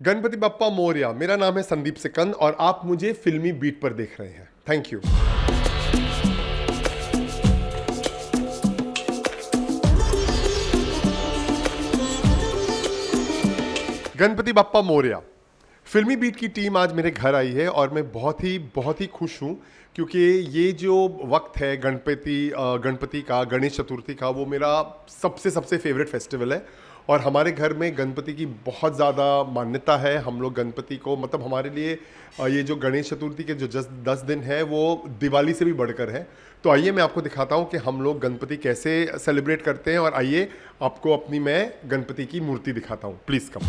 गणपति बप्पा मोरया। मेरा नाम है संदीप सिकंद और आप मुझे फिल्मी बीट पर देख रहे हैं। Thank you. गणपति बप्पा मोरया। फिल्मी बीट की टीम आज मेरे घर आई है और मैं बहुत ही खुश हूँ क्योंकि ये जो वक्त है गणपति का, गणेश चतुर्थी का, वो मेरा सबसे फेवरेट फेस्टिवल है और हमारे घर में गणपति की बहुत ज़्यादा मान्यता है। हम लोग गणपति को मतलब हमारे लिए ये जो गणेश चतुर्थी के जो 10 दिन है वो दिवाली से भी बढ़कर है। तो आइए मैं आपको दिखाता हूँ कि हम लोग गणपति कैसे सेलिब्रेट करते हैं और आइए आपको अपनी मैं गणपति की मूर्ति दिखाता हूँ। प्लीज़ कम।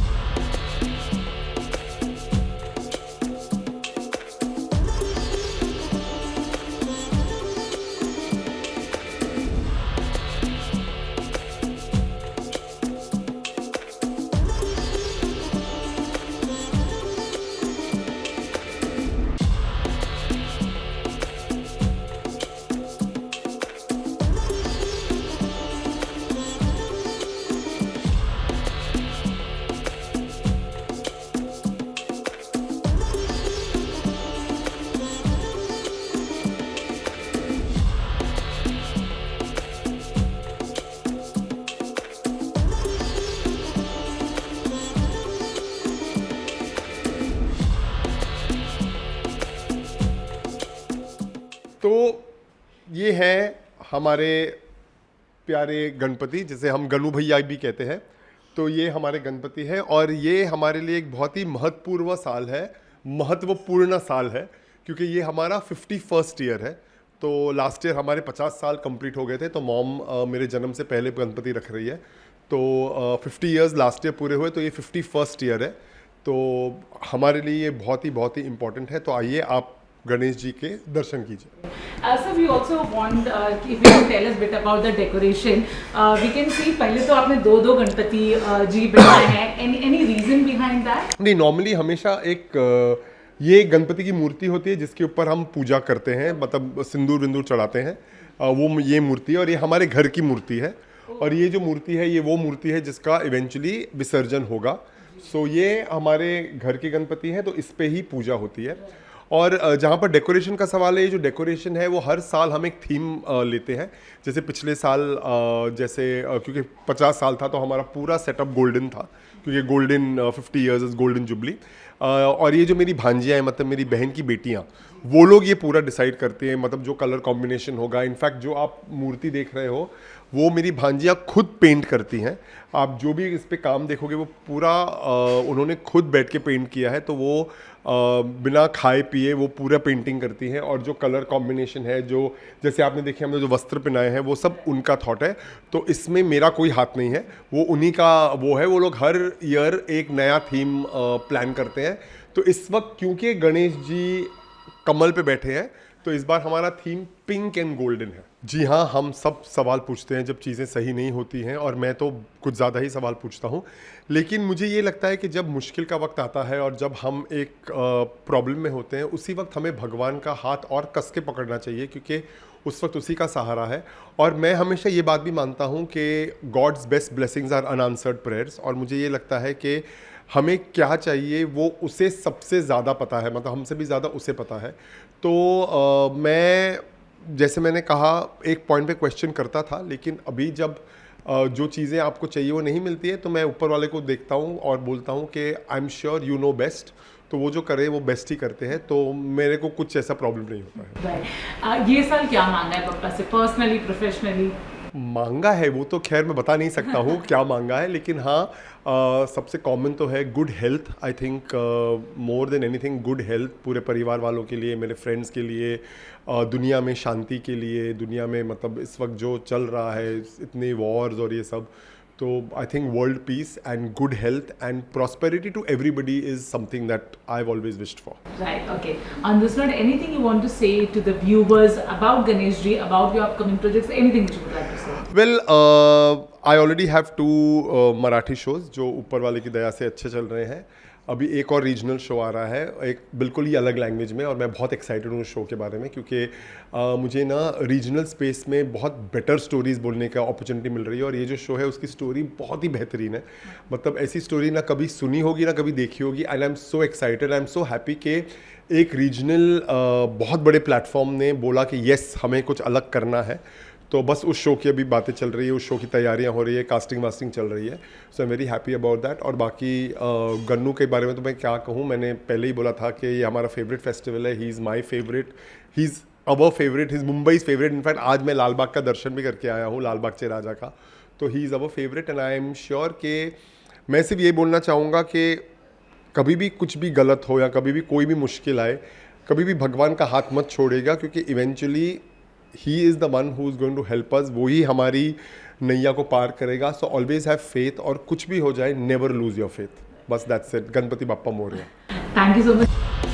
तो ये है हमारे प्यारे गणपति, जिसे हम गणू भैया भी कहते हैं। तो ये हमारे गणपति है और ये हमारे लिए एक बहुत ही महत्वपूर्ण साल है क्योंकि ये हमारा 51st ईयर है। तो लास्ट ईयर हमारे 50 साल कंप्लीट हो गए थे। तो मॉम मेरे जन्म से पहले गणपति रख रही है। तो 50 इयर्स लास्ट ईयर पूरे हुए, तो ये 51st ईयर है। तो हमारे लिए ये बहुत ही इम्पोर्टेंट है। तो आइए आप गणेश जी के दर्शन कीजिए। So we also want if you can tell us bit about the decoration. We can see पहले तो आपने दो गणपति जी बनाए हैं. Any reason behind that? नहीं, नॉर्मली हमेशा ये गणपति की मूर्ति होती है जिसके ऊपर हम पूजा करते हैं, मतलब सिंदूर विंदूर चढ़ाते हैं। वो ये मूर्ति है और ये हमारे घर की मूर्ति है। और ये जो मूर्ति है ये वो मूर्ति है जिसका इवेंचुअली विसर्जन होगा। सो ये हमारे घर के गणपति हैं, तो इस पे ही पूजा होती है। और जहाँ पर डेकोरेशन का सवाल है, ये जो डेकोरेशन है वो हर साल हम एक थीम लेते हैं। जैसे पिछले साल क्योंकि 50 साल था तो हमारा पूरा सेटअप गोल्डन था क्योंकि golden 50 years is golden jubilee. और ये जो मेरी भांजियाँ हैं, मतलब मेरी बहन की बेटियाँ, वो लोग ये पूरा डिसाइड करते हैं, मतलब जो कलर कॉम्बिनेशन होगा। इनफैक्ट जो आप मूर्ति देख रहे हो वो मेरी भांजियाँ खुद पेंट करती हैं। आप जो भी इस पे काम देखोगे वो पूरा उन्होंने खुद बैठ के पेंट किया है। तो वो बिना खाए पिए वो पूरा पेंटिंग करती हैं। और जो कलर कॉम्बिनेशन है, जो जैसे आपने देखे हमने जो वस्त्र पहनाए हैं, वो सब उनका थॉट है। तो इसमें मेरा कोई हाथ नहीं है, वो उन्हीं का वो है। वो लोग हर ईयर एक नया थीम प्लान करते हैं। तो इस वक्त क्योंकि गणेश जी कमल पे बैठे हैं तो इस बार हमारा थीम पिंक एंड गोल्डन है। जी हाँ, हम सब सवाल पूछते हैं जब चीज़ें सही नहीं होती हैं और मैं तो कुछ ज़्यादा ही सवाल पूछता हूँ। लेकिन मुझे ये लगता है कि जब मुश्किल का वक्त आता है और जब हम एक प्रॉब्लम में होते हैं, उसी वक्त हमें भगवान का हाथ और कस के पकड़ना चाहिए क्योंकि उस वक्त उसी का सहारा है। और मैं हमेशा ये बात भी मानता हूँ कि God's best blessings are unanswered prayers. और मुझे ये लगता है कि हमें क्या चाहिए वो उसे सबसे ज़्यादा पता है, मतलब हमसे भी ज़्यादा उसे पता है। तो मैं, जैसे मैंने कहा, एक पॉइंट पे क्वेश्चन करता था, लेकिन अभी जब जो चीज़ें आपको चाहिए वो नहीं मिलती है तो मैं ऊपर वाले को देखता हूँ और बोलता हूँ कि I am sure you know best. तो वो जो करे वो बेस्ट ही करते हैं। तो मेरे को कुछ ऐसा प्रॉब्लम नहीं होता है। ये साल क्या मांगा है पापा से, पर्सनली प्रोफेशनली? मांगा है वो तो खैर मैं बता नहीं सकता हूँ क्या मांगा है, लेकिन हाँ सबसे कॉमन तो है good health. I think more than anything good health, पूरे परिवार वालों के लिए, मेरे फ्रेंड्स के लिए, दुनिया में शांति के लिए। दुनिया में मतलब इस वक्त जो चल रहा है, इतने वॉर्स और ये सब, तो I think world peace and good health and prosperity to everybody is something that I have always wished for. Right, okay. On this note, anything you want to say to the viewers about Ganesh Ji, about your upcoming projects, anything that you would like to say? Well, I already have 2 Marathi shows जो ऊपर वाले की दया से अच्छे चल रहे हैं। अभी एक और रीजनल शो आ रहा है, एक बिल्कुल ही अलग लैंग्वेज में, और मैं बहुत एक्साइटेड हूँ उस शो के बारे में, क्योंकि मुझे ना रीजनल स्पेस में बहुत बेटर स्टोरीज बोलने का अपॉर्चुनिटी मिल रही है, और ये जो शो है उसकी स्टोरी बहुत ही बेहतरीन है। मतलब ऐसी स्टोरी ना कभी सुनी होगी ना कभी देखी होगी, and I am so excited, I am so happy कि एक रीजनल बहुत बड़े प्लेटफॉर्म ने बोला कि येस हमें कुछ अलग करना है। तो बस उस शो की अभी बातें चल रही है, उस शो की तैयारियां हो रही है, कास्टिंग वास्टिंग चल रही है। So I am very happy about that. और बाकी गन्नू के बारे में तो मैं क्या कहूँ, मैंने पहले ही बोला था कि ये हमारा फेवरेट फेस्टिवल है। He is my favourite, he is our favourite, he is Mumbai favourite. In fact आज मैं लाल बाग का दर्शन भी करके आया हूँ, लाल बागचे राजा का। तो he is our favourite, and I am sure कि मैं सिर्फ ये बोलना चाहूँगा कि कभी भी कुछ भी गलत हो या कभी भी कोई भी मुश्किल आए, कभी भी भगवान का हाथ मत छोड़ेगा, क्योंकि eventually he is the one who is going to help us. वो ही हमारी नैया को पार करेगा। सो ऑलवेज हैव फेथ, और कुछ भी हो जाए नेवर लूज योर फेथ। बस that's it. Ganpati Bappa Morya. Thank you so much.